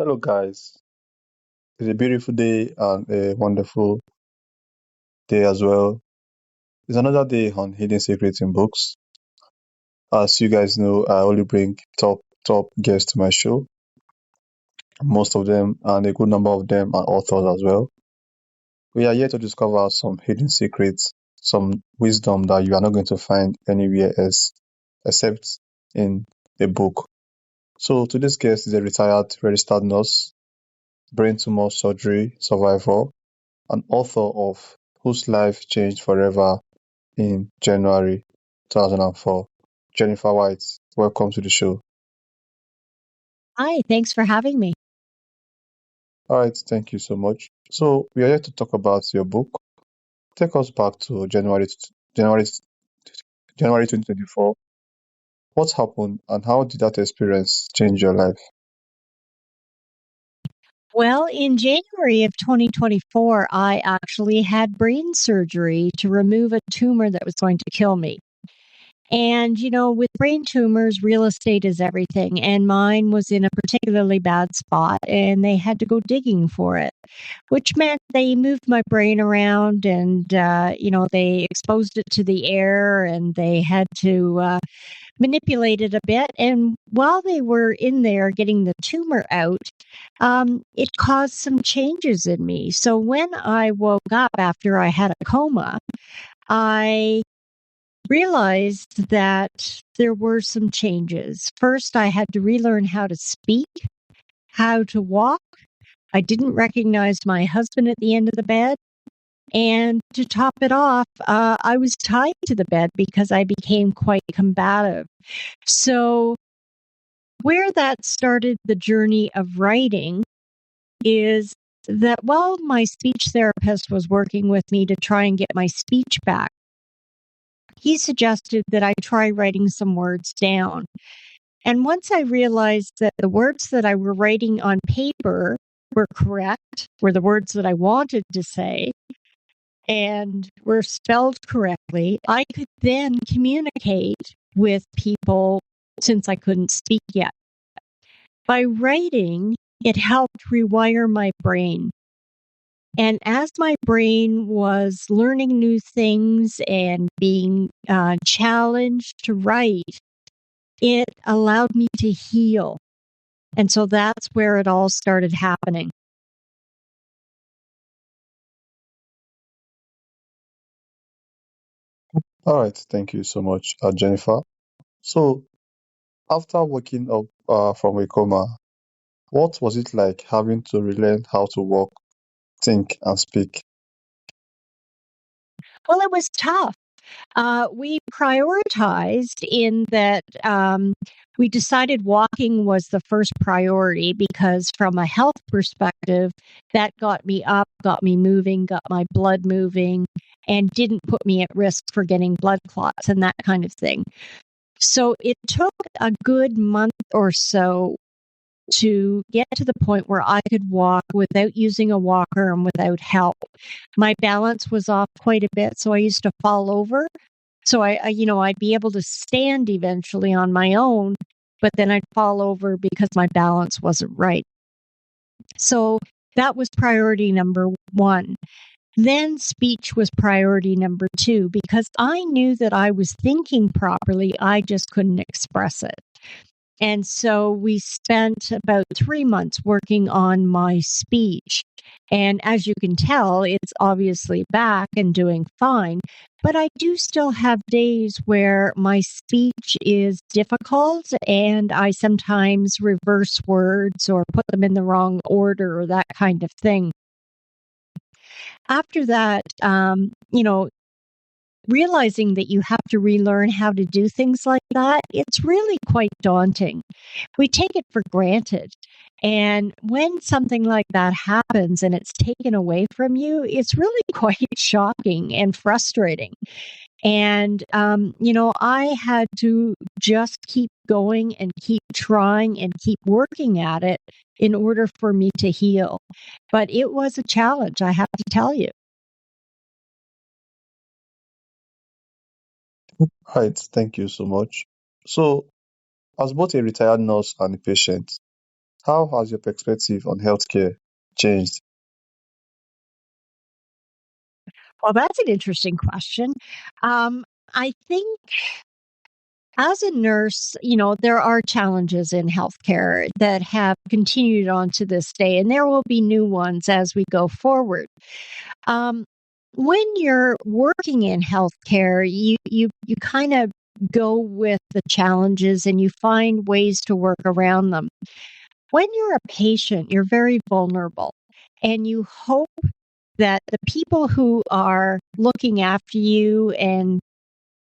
Hello, guys. It's a beautiful day and a wonderful day as well. It's another day on Hidden Secrets in Books. As you guys know, I only bring top guests to my show. Most of them and a good number of them are authors as well. We are here to discover some hidden secrets, some wisdom that you are not going to find anywhere else except in a book. So today's guest is a retired registered nurse, brain tumor surgery survivor, an author of Whose Life Changed Forever in January 2004. Jennifer White, welcome to the show. Hi, thanks for having me. All right, thank you so much. So we are here to talk about your book. Take us back to January January 2024. What happened and how did that experience change your life? Well, in January of 2024, I actually had brain surgery to remove a tumor that was going to kill me. And, with brain tumors, real estate is everything. And mine was in a particularly bad spot, and they had to go digging for it, which meant they moved my brain around and, they exposed it to the air and they had to manipulate it a bit. And while they were in there getting the tumor out, it caused some changes in me. So when I woke up after I had a coma, I realized that there were some changes. First, I had to relearn how to speak, how to walk. I didn't recognize my husband at the end of the bed. And to top it off, I was tied to the bed because I became quite combative. So, where that started the journey of writing is that while my speech therapist was working with me to try and get my speech back, he suggested that I try writing some words down. And once I realized that the words that I were writing on paper were correct, were the words that I wanted to say, and were spelled correctly, I could then communicate with people since I couldn't speak yet. By writing, it helped rewire my brain. And as my brain was learning new things and being challenged to write, it allowed me to heal. And so that's where it all started happening. All right, thank you so much, Jennifer. So after waking up from a coma, what was it like having to relearn how to walk, think, and speak? Well, it was tough. We prioritized in that we decided walking was the first priority because, from a health perspective, that got me up, got me moving, got my blood moving, and didn't put me at risk for getting blood clots and that kind of thing. So it took a good month or so to get to the point where I could walk without using a walker and without help. My balance was off quite a bit, so I used to fall over. So I'd be able to stand eventually on my own, but then I'd fall over because my balance wasn't right. So that was priority number one. Then speech was priority number two because I knew that I was thinking properly. I just couldn't express it. And so we spent about 3 months working on my speech. And as you can tell, it's obviously back and doing fine. But I do still have days where my speech is difficult and I sometimes reverse words or put them in the wrong order or that kind of thing. After that, realizing that you have to relearn how to do things like that, it's really quite daunting. We take it for granted. And when something like that happens and it's taken away from you, it's really quite shocking and frustrating. And, I had to just keep going and keep trying and keep working at it in order for me to heal. But it was a challenge, I have to tell you. Right, thank you so much. So, as both a retired nurse and a patient, How has your perspective on healthcare changed? Well, that's an interesting question. I think as a nurse, there are challenges in healthcare that have continued on to this day, and there will be new ones as we go forward. Um, when you're working in healthcare, you kind of go with the challenges and you find ways to work around them. When you're a patient, you're very vulnerable, and you hope that the people who are looking after you and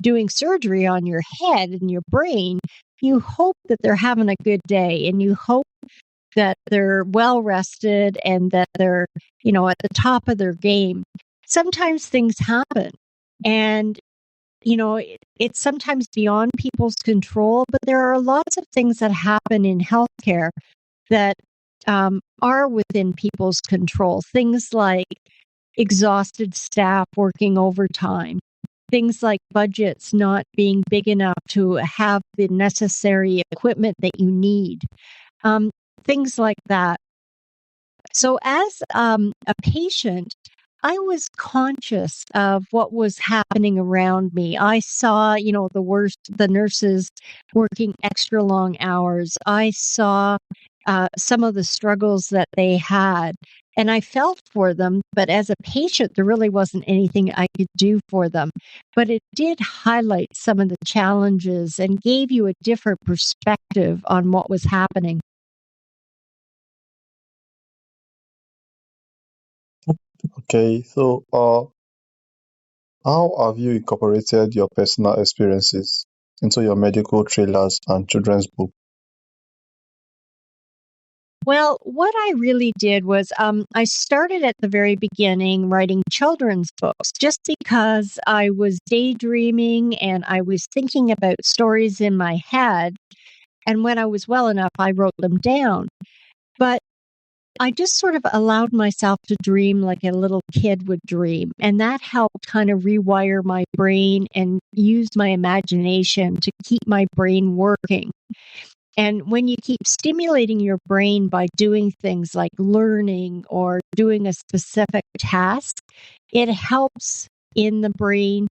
doing surgery on your head and your brain, you hope that they're having a good day, and you hope that they're well rested and that they're, at the top of their game. Sometimes things happen, and it's sometimes beyond people's control, but there are lots of things that happen in healthcare that are within people's control. Things like exhausted staff working overtime, things like budgets not being big enough to have the necessary equipment that you need, things like that. So, as a patient, I was conscious of what was happening around me. I saw, the nurses working extra long hours. I saw some of the struggles that they had, and I felt for them. But as a patient, there really wasn't anything I could do for them. But it did highlight some of the challenges and gave you a different perspective on what was happening. Okay, so how have you incorporated your personal experiences into your medical trailers and children's book? Well, what I really did was I started at the very beginning writing children's books just because I was daydreaming and I was thinking about stories in my head. And when I was well enough, I wrote them down. But I just sort of allowed myself to dream like a little kid would dream. And that helped kind of rewire my brain and use my imagination to keep my brain working. And when you keep stimulating your brain by doing things like learning or doing a specific task, it helps in the brain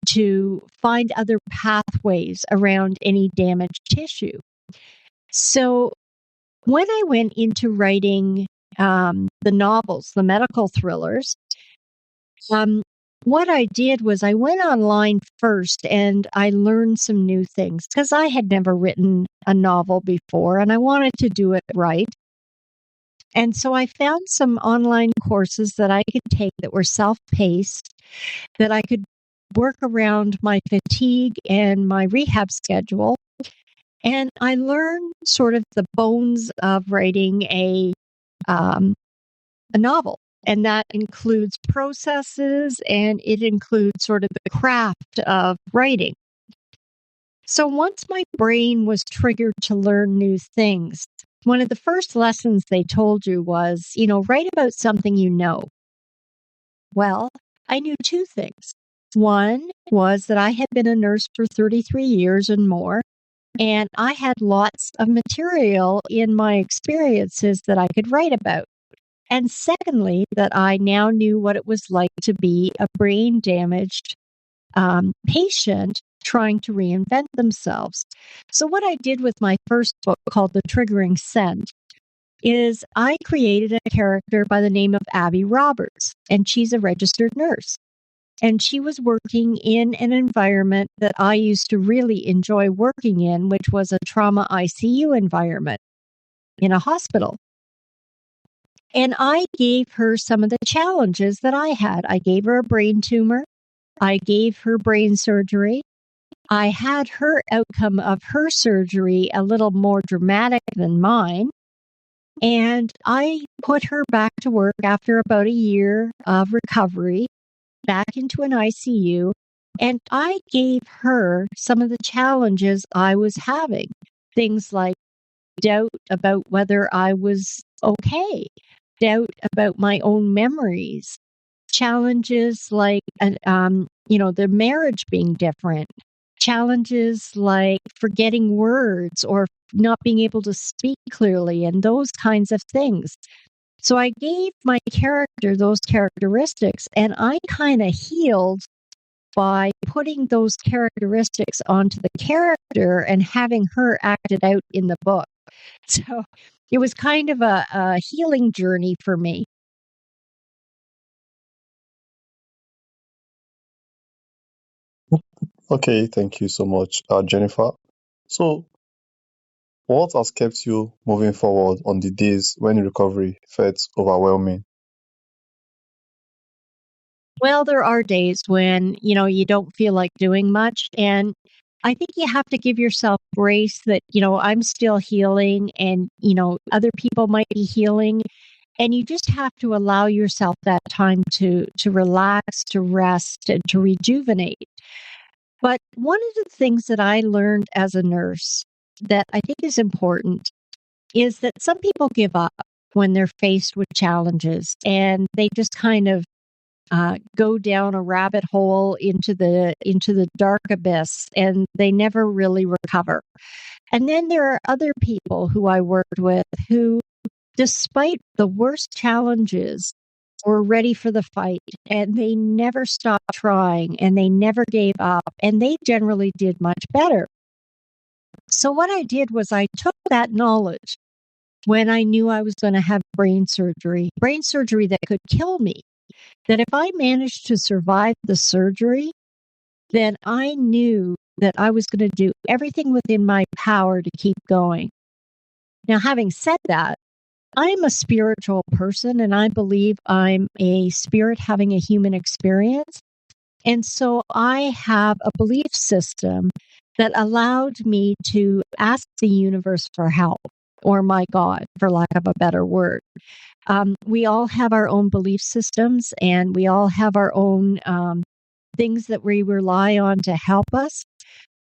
to find other pathways around any damaged tissue. So when I went into writing the novels, the medical thrillers, um, what I did was I went online first and I learned some new things because I had never written a novel before and I wanted to do it right. And so I found some online courses that I could take that were self paced, that I could work around my fatigue and my rehab schedule. And I learned sort of the bones of writing um, a novel. And that includes processes and it includes sort of the craft of writing. So once my brain was triggered to learn new things, one of the first lessons they told you was, write about something you know. Well, I knew two things. One was that I had been a nurse for 33 years and more, and I had lots of material in my experiences that I could write about. And secondly, that I now knew what it was like to be a brain damaged patient trying to reinvent themselves. So, what I did with my first book called The Triggering Scent is I created a character by the name of Abby Roberts, and she's a registered nurse. And she was working in an environment that I used to really enjoy working in, which was a trauma ICU environment in a hospital. And I gave her some of the challenges that I had. I gave her a brain tumor. I gave her brain surgery. I had her outcome of her surgery a little more dramatic than mine. And I put her back to work after about a year of recovery, back into an ICU. And I gave her some of the challenges I was having. Things like doubt about whether I was okay, doubt about my own memories, challenges like, the marriage being different, challenges like forgetting words or not being able to speak clearly and those kinds of things. So I gave my character those characteristics, and I kind of healed by putting those characteristics onto the character and having her act it out in the book. So it was kind of a healing journey for me. Okay, thank you so much, Jennifer. So, what has kept you moving forward on the days when recovery felt overwhelming? Well, there are days when, you don't feel like doing much. And I think you have to give yourself grace that, I'm still healing and, other people might be healing. And you just have to allow yourself that time to relax, to rest, and to rejuvenate. But one of the things that I learned as a nurse that I think is important is that some people give up when they're faced with challenges and they just kind of go down a rabbit hole into the dark abyss, and they never really recover. And then there are other people who I worked with who, despite the worst challenges, were ready for the fight, and they never stopped trying, and they never gave up, and they generally did much better. So what I did was I took that knowledge when I knew I was going to have brain surgery that could kill me, that if I managed to survive the surgery, then I knew that I was going to do everything within my power to keep going. Now, having said that, I'm a spiritual person and I believe I'm a spirit having a human experience. And so I have a belief system that allowed me to ask the universe for help, or my God, for lack of a better word. We all have our own belief systems and we all have our own things that we rely on to help us.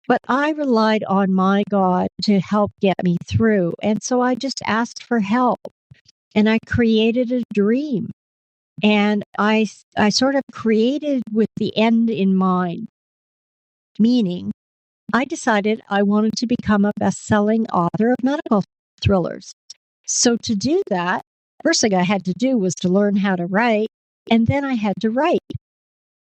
But I relied on my God to help get me through. And so I just asked for help and I created a dream. And I sort of created with the end in mind, meaning I decided I wanted to become a best-selling author of medical thrillers. So to do that, first thing I had to do was to learn how to write, and then I had to write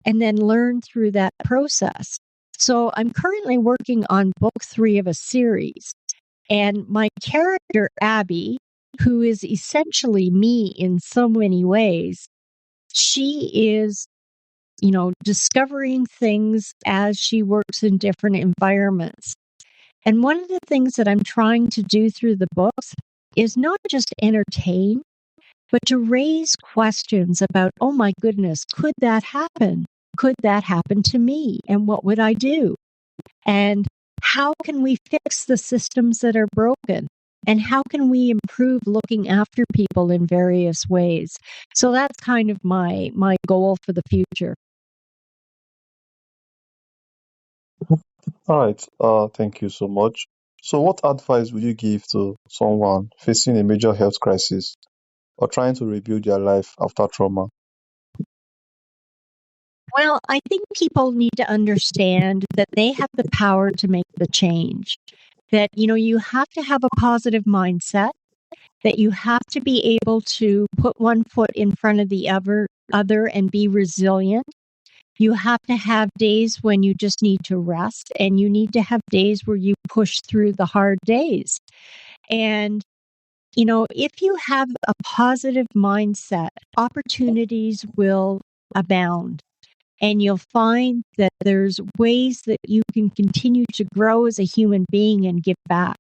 and then learn through that process. So I'm currently working on book 3 of a series, and my character, Abby, who is essentially me in so many ways, she is, discovering things as she works in different environments. And one of the things that I'm trying to do through the books is not just entertain, but to raise questions about, oh my goodness, could that happen? Could that happen to me? And what would I do? And how can we fix the systems that are broken? And how can we improve looking after people in various ways? So that's kind of my goal for the future. All right, thank you so much. So, what advice would you give to someone facing a major health crisis or trying to rebuild their life after trauma? Well, I think people need to understand that they have the power to make the change. That, you have to have a positive mindset, that you have to be able to put one foot in front of the other and be resilient. You have to have days when you just need to rest, and you need to have days where you push through the hard days. And, if you have a positive mindset, opportunities will abound. And you'll find that there's ways that you can continue to grow as a human being and give back.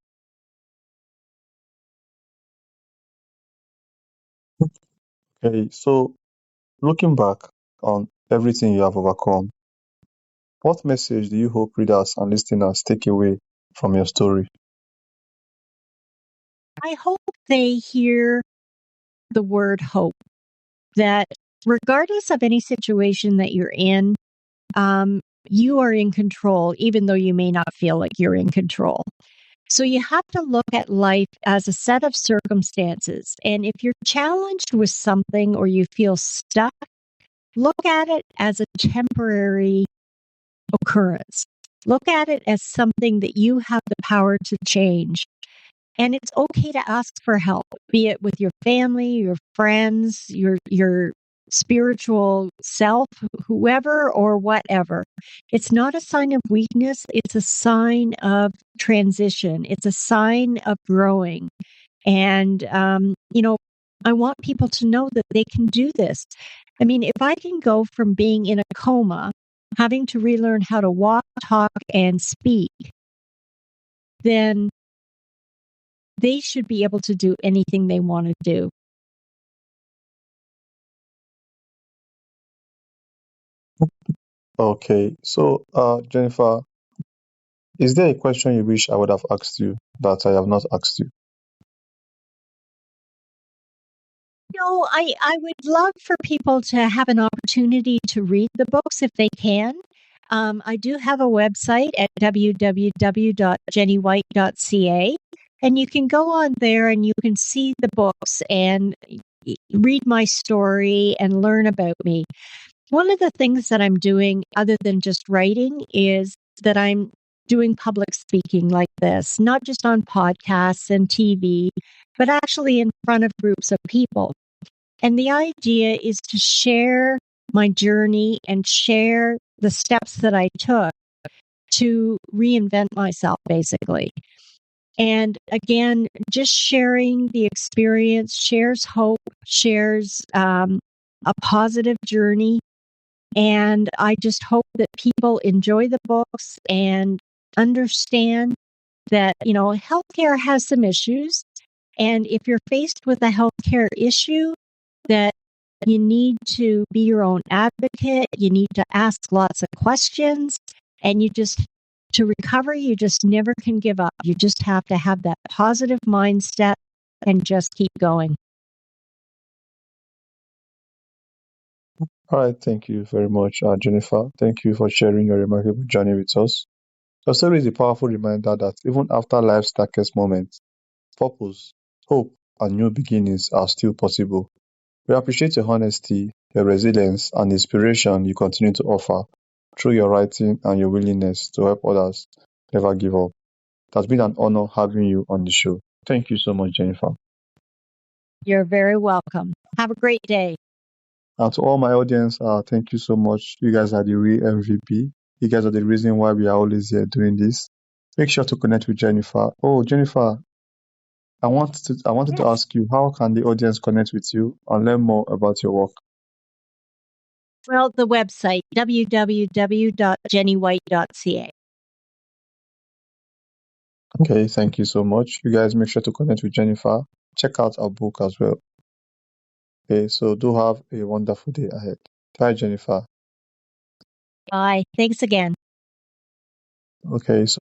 Okay, so looking back on everything you have overcome, what message do you hope readers and listeners take away from your story? I hope they hear the word hope, that regardless of any situation that you're in, you are in control, even though you may not feel like you're in control. So you have to look at life as a set of circumstances. And if you're challenged with something or you feel stuck, look at it as a temporary occurrence. Look at it as something that you have the power to change. And it's okay to ask for help, be it with your family, your friends, your spiritual self, whoever or whatever. It's not a sign of weakness. It's a sign of transition. It's a sign of growing. And, I want people to know that they can do this. I mean, if I can go from being in a coma, having to relearn how to walk, talk, and speak, then they should be able to do anything they want to do. Okay, so Jennifer, is there a question you wish I would have asked you that I have not asked you? No, I would love for people to have an opportunity to read the books if they can. I do have a website at www.jennywhite.ca, and you can go on there and you can see the books and read my story and learn about me. One of the things that I'm doing, other than just writing, is that I'm doing public speaking like this, not just on podcasts and TV, but actually in front of groups of people. And the idea is to share my journey and share the steps that I took to reinvent myself, basically. And again, just sharing the experience shares hope, shares a positive journey. And I just hope that people enjoy the books and understand that, healthcare has some issues. And if you're faced with a healthcare issue, that you need to be your own advocate, you need to ask lots of questions, and to recover, you just never can give up. You just have to have that positive mindset and just keep going. All right, thank you very much, Jennifer. Thank you for sharing your remarkable journey with us. Your story is a powerful reminder that even after life's darkest moments, purpose, hope, and new beginnings are still possible. We appreciate your honesty, your resilience, and the inspiration you continue to offer through your writing and your willingness to help others never give up. It has been an honor having you on the show. Thank you so much, Jennifer. You're very welcome. Have a great day. And to all my audience, thank you so much. You guys are the real MVP. You guys are the reason why we are always here doing this. Make sure to connect with Jennifer. Oh, Jennifer, I wanted to Yes. ask you, how can the audience connect with you and learn more about your work? Well, the website, www.jennywhite.ca. Okay, thank you so much. You guys make sure to connect with Jennifer. Check out our book as well. Okay, so do have a wonderful day ahead. Bye, Jennifer. Bye. Thanks again. Okay, so